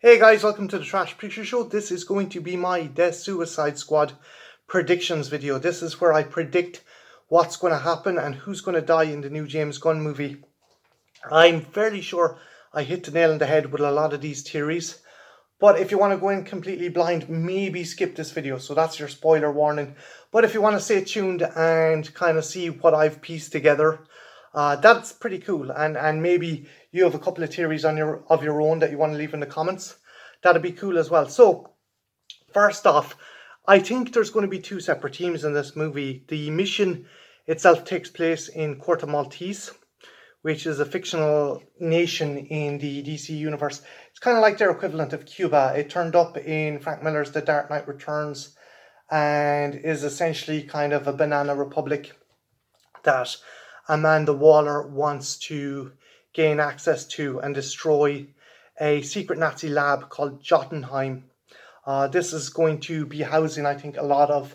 Hey guys, welcome to the Trash Picture Show. This is going to be my The Suicide Squad predictions video. This is where I predict what's going to happen and who's going to die in the new James Gunn movie. I'm fairly sure I hit the nail on the head with a lot of these theories. But if you want to go in completely blind, maybe skip this video. So that's your spoiler warning. But if you want to stay tuned and kind of see what I've pieced together, that's pretty cool. And maybe you have a couple of theories of your own that you want to leave in the comments. That'd be cool as well. So first off, I think there's going to be two separate teams in this movie. The mission itself takes place in Corto Maltese, which is a fictional nation in the DC universe. It's kind of like their equivalent of Cuba. It turned up in Frank Miller's The Dark Knight Returns and is essentially kind of a banana republic that Amanda Waller wants to gain access to and destroy a secret Nazi lab called Jotunheim. This is going to be housing, I think, a lot of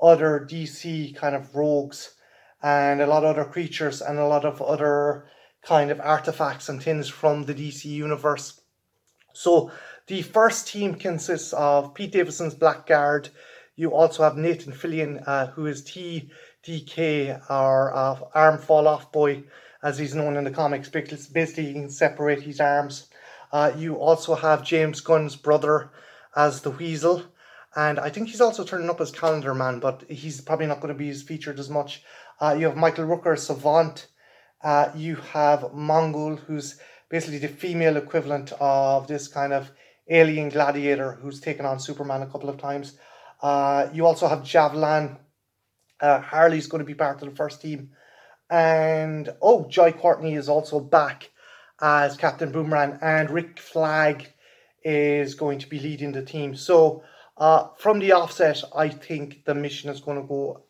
other DC kind of rogues and a lot of other creatures and a lot of other kind of artifacts and things from the DC universe. So the first team consists of Pete Davidson's Blackguard. You also have Nathan Fillion, who is TDK, or Arm Fall Off Boy, as he's known in the comics. Basically, he can separate his arms. You also have James Gunn's brother as the Weasel. And I think he's also turning up as Calendar Man, but he's probably not going to be as featured as much. You have Michael Rooker, Savant. You have Mongul, who's basically the female equivalent of this kind of alien gladiator who's taken on Superman a couple of times. You also have Javelin. Harley's going to be part of the first team. And, Jai Courtney is also back as Captain Boomerang. And Rick Flag is going to be leading the team. So, from the offset, I think the mission is going to go...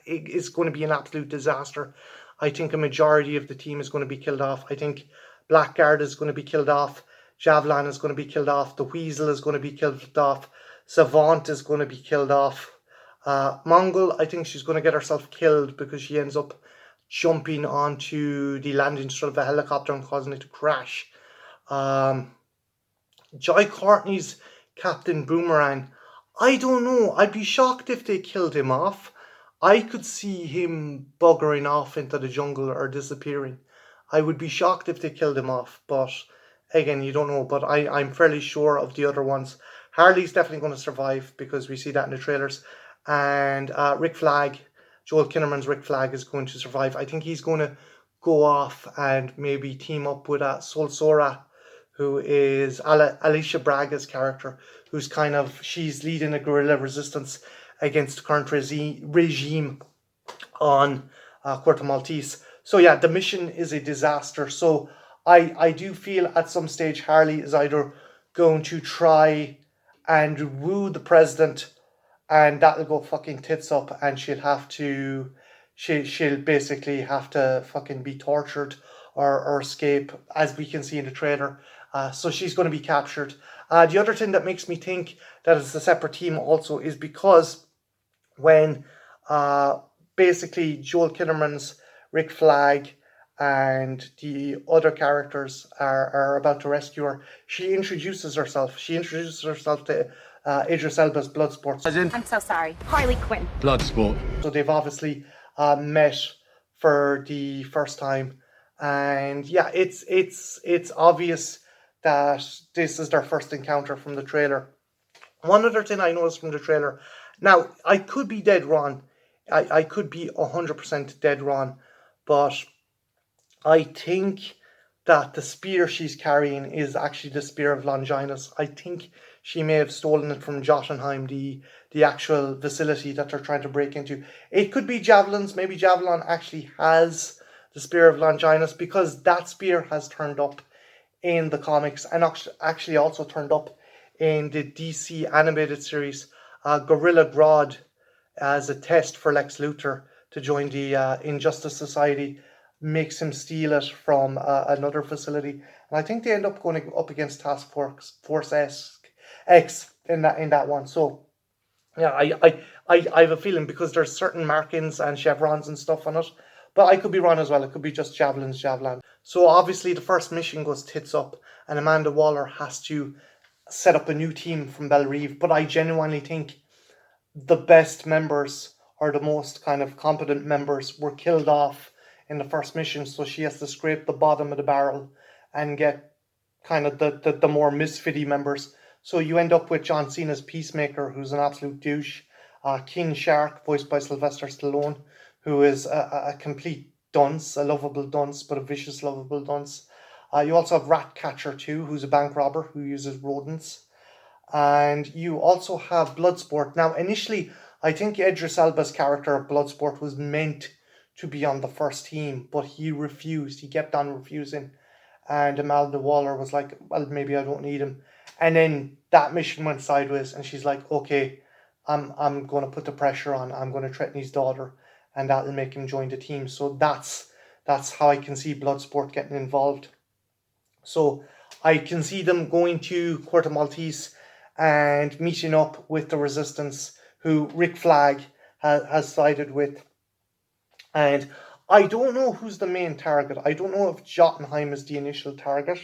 it's going to be an absolute disaster. I think a majority of the team is going to be killed off. I think Blackguard is going to be killed off. Javelin is going to be killed off. The Weasel is going to be killed off. Savant is going to be killed off. Mongul, I think she's going to get herself killed because she ends up jumping onto the landing strip of a helicopter and causing it to crash. Jai Courtney's Captain Boomerang, I don't know. I'd be shocked if they killed him off. I could see him buggering off into the jungle or disappearing. I would be shocked if they killed him off, but again, you don't know. But I'm fairly sure of the other ones. Harley's definitely going to survive because we see that in the trailers. And Rick Flag, Joel Kinnaman's Rick Flag, is going to survive. I think he's going to go off and maybe team up with Sol Sora, who is Alicia Braga's character, who's she's leading a guerrilla resistance against the current regime on Corto Maltese. So yeah, the mission is a disaster. So I do feel at some stage Harley is either going to try and woo the president, and that'll go fucking tits up, and she'll basically have to fucking be tortured or escape, as we can see in the trailer. So she's going to be captured. The other thing that makes me think that it's a separate team also is because when basically Joel Kinnaman's Rick Flag and the other characters are about to rescue her, she introduces herself. She introduces herself to Idris Elba's Bloodsport. I'm so sorry. Harley Quinn. Bloodsport. So they've obviously met for the first time. And yeah, it's obvious that this is their first encounter from the trailer. One other thing I noticed from the trailer, now I could be dead wrong, I could be 100% dead wrong, but I think that the spear she's carrying is actually the spear of Longinus. I think she may have stolen it from Jotunheim, the actual facility that they're trying to break into. It could be Javelin's. Maybe Javelin actually has the spear of Longinus, because that spear has turned up in the comics and actually also turned up in the DC animated series. Gorilla Grodd, as a test for Lex Luthor to join the Injustice Society, makes him steal it from another facility, and I think they end up going up against Task Force X in that one. So yeah, I have a feeling, because there's certain markings and chevrons and stuff on it, but I could be wrong as well. It could be just Javelin. So obviously the first mission goes tits up, and Amanda Waller has to set up a new team from Belle Reve, but I genuinely think the best members or the most kind of competent members were killed off in the first mission, so she has to scrape the bottom of the barrel and get kind of the more misfitty members. So you end up with John Cena's Peacemaker, who's an absolute douche. King Shark, voiced by Sylvester Stallone, who is a complete dunce, a lovable dunce, but a vicious, lovable dunce. You also have Ratcatcher too, who's a bank robber who uses rodents. And you also have Bloodsport. Now, initially, I think Idris Elba's character of Bloodsport was meant to be on the first team, but he refused. He kept on refusing. And Imelda Waller was like, well, maybe I don't need him. And then that mission went sideways, and she's like, okay, I'm going to put the pressure on. I'm going to threaten his daughter, and that'll make him join the team. So that's how I can see Bloodsport getting involved. So I can see them going to Corto Maltese and meeting up with the Resistance, who Rick Flag has sided with. And I don't know who's the main target. I don't know if Jotunheim is the initial target,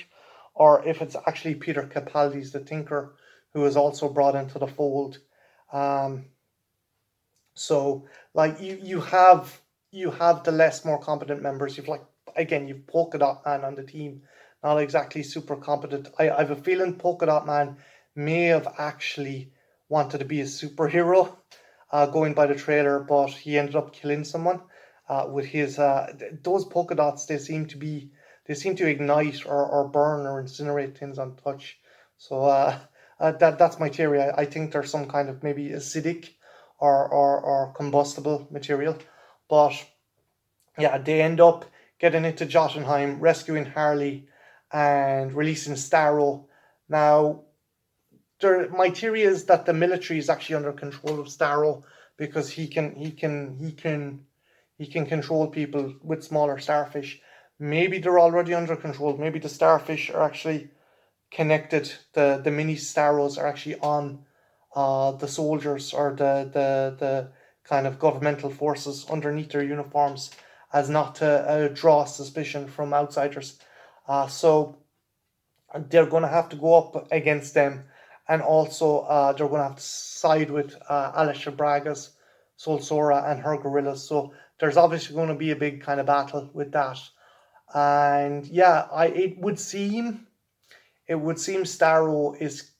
or if it's actually Peter Capaldi's the Tinker, who is also brought into the fold. So like you have the more competent members. You've you've Polka Dot Man on the team, not exactly super competent. I have a feeling Polka Dot Man may have actually wanted to be a superhero, going by the trailer, but he ended up killing someone with his those polka dots. They seem to ignite or burn or incinerate things on touch. So that's my theory. I think there's some kind of maybe acidic or combustible material, but yeah, they end up getting into Jotunheim, rescuing Harley, and releasing Starro. Now, my theory is that the military is actually under control of Starro, because he can control people with smaller starfish. Maybe they're already under control. Maybe the starfish are actually connected. The mini Starros are actually on the soldiers or the kind of governmental forces underneath their uniforms, as not to draw suspicion from outsiders. So they're going to have to go up against them, and also they're going to have to side with Alicia Braga's Soul Sora and her gorillas. So there's obviously going to be a big kind of battle with that. And yeah, it would seem Starro is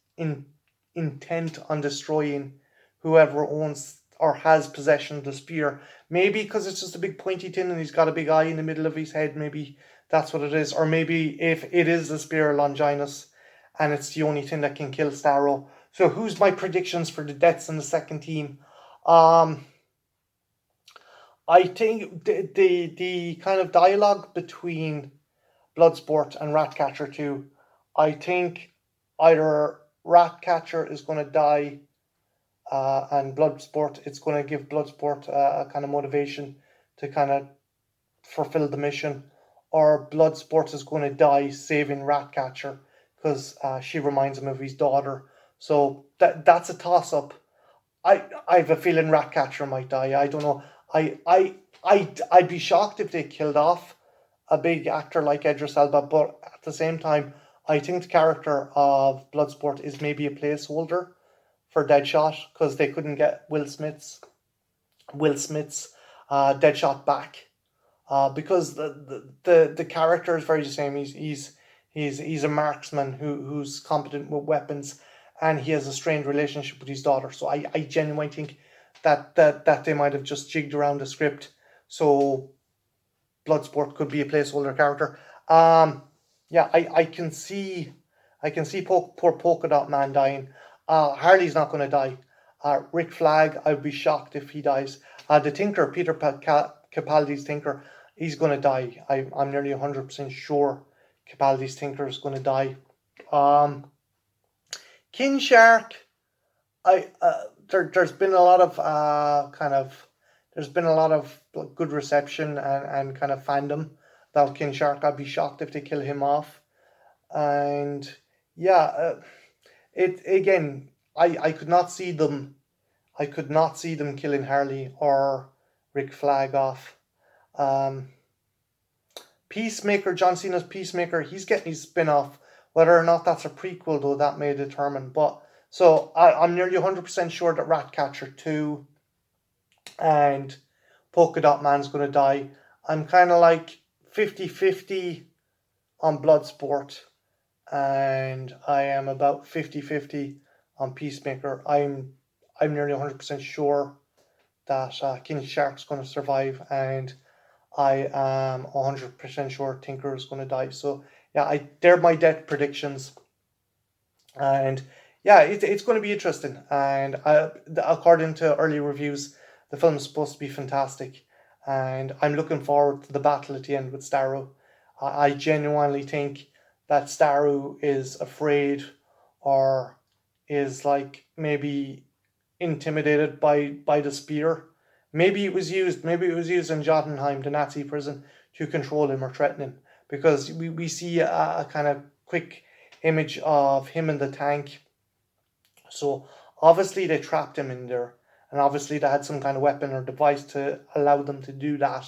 intent on destroying whoever owns or has possession of the spear. Maybe because it's just a big pointy tin and he's got a big eye in the middle of his head. Maybe that's what it is. Or maybe if it is the spear of Longinus and it's the only thing that can kill Starro. So who's my predictions for the deaths in the second team? I think the kind of dialogue between Bloodsport and Ratcatcher 2, I think either Ratcatcher is going to die, and Bloodsport, it's going to give Bloodsport a kind of motivation to kind of fulfill the mission, or Bloodsport is going to die saving Ratcatcher because she reminds him of his daughter. So that's a toss-up. I have a feeling Ratcatcher might die. I don't know. I'd be shocked if they killed off a big actor like Idris Elba, but at the same time, I think the character of Bloodsport is maybe a placeholder for Deadshot, because they couldn't get Will Smith's Deadshot back, because the character is very the same. He's a marksman who's competent with weapons, and he has a strained relationship with his daughter. So I genuinely think that they might have just jigged around the script, so Bloodsport could be a placeholder character. Yeah, I can see poor Polka Dot Man dying. Harley's not going to die. Rick Flag, I'd be shocked if he dies. The Tinker, Peter Capaldi's Tinker, he's going to die. I'm nearly 100% sure Capaldi's Tinker is going to die. King Shark, there's been a lot of there's been a lot of good reception and kind of fandom about King Shark. I'd be shocked if they kill him off. And yeah, it again, I could not see them killing Harley or Rick Flag off. Peacemaker, John Cena's Peacemaker, he's getting his spin-off Whether or not that's a prequel, though, that may determine. But so I'm nearly 100% sure that Ratcatcher 2 and Polka Dot Man's going to die. I'm kind of like 50-50 on Bloodsport, and I am about 50-50 on Peacemaker. I'm nearly 100% sure that King Shark's going to survive, and I am 100% sure Tinker is going to die. So yeah, they're my death predictions, and yeah, it's going to be interesting. And according to early reviews, the film is supposed to be fantastic, and I'm looking forward to the battle at the end with Starro. I genuinely think that Starro is afraid, or is like maybe intimidated by the spear. Maybe it was used. Maybe it was used in Jotunheim, the Nazi prison, to control him or threaten him. Because we see a kind of quick image of him in the tank. So obviously they trapped him in there, and obviously they had some kind of weapon or device to allow them to do that.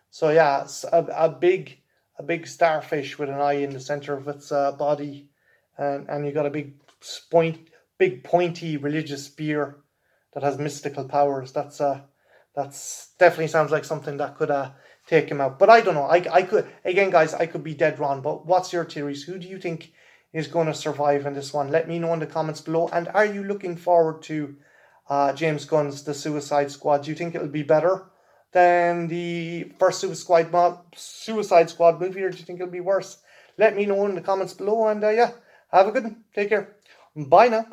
So yeah, it's a big starfish with an eye in the center of its body, and you got a big pointy religious spear that has mystical powers. That's definitely sounds like something that could take him out. But I don't know. I could, again, guys, I could be dead wrong. But what's your theories? Who do you think is going to survive in this one? Let me know in the comments below. And are you looking forward to James Gunn's The Suicide Squad? Do you think it'll be better than the first Suicide Squad movie, or do you think it'll be worse? Let me know in the comments below. And yeah, have a good one. Take care. Bye now.